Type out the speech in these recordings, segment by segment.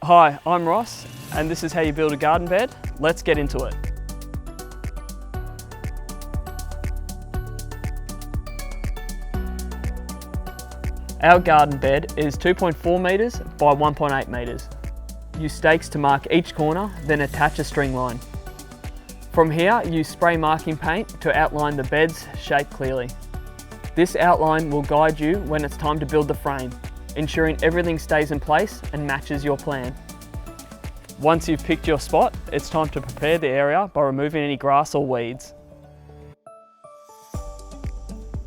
Hi, I'm Ross, and this is how you build a garden bed. Let's get into it. Our garden bed is 2.4 metres by 1.8 metres. Use stakes to mark each corner, then attach a string line. From here, use spray marking paint to outline the bed's shape clearly. This outline will guide you when it's time to build the frame, ensuring everything stays in place and matches your plan. Once you've picked your spot, it's time to prepare the area by removing any grass or weeds.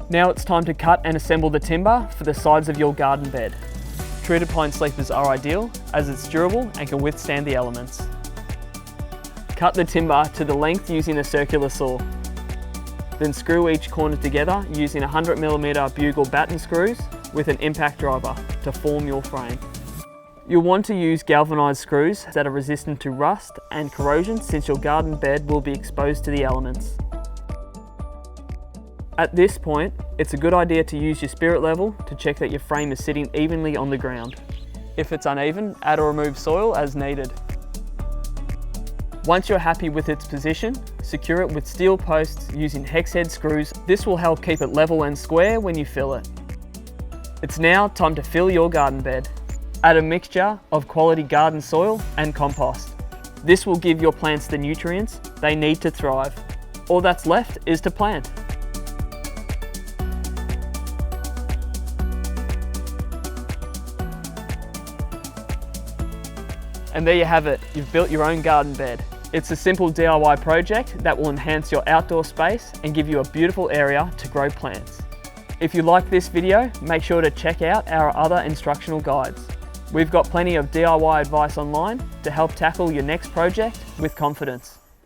Now it's time to cut and assemble the timber for the sides of your garden bed. Treated pine sleepers are ideal as it's durable and can withstand the elements. Cut the timber to the length using a circular saw. Then screw each corner together using 100mm bugle batten screws with an impact driver to form your frame. You'll want to use galvanised screws that are resistant to rust and corrosion since your garden bed will be exposed to the elements. At this point, it's a good idea to use your spirit level to check that your frame is sitting evenly on the ground. If it's uneven, add or remove soil as needed. Once you're happy with its position, secure it with steel posts using hex head screws. This will help keep it level and square when you fill it. It's now time to fill your garden bed. Add a mixture of quality garden soil and compost. This will give your plants the nutrients they need to thrive. All that's left is to plant. And there you have it, you've built your own garden bed. It's a simple DIY project that will enhance your outdoor space and give you a beautiful area to grow plants. If you like this video, make sure to check out our other instructional guides. We've got plenty of DIY advice online to help tackle your next project with confidence.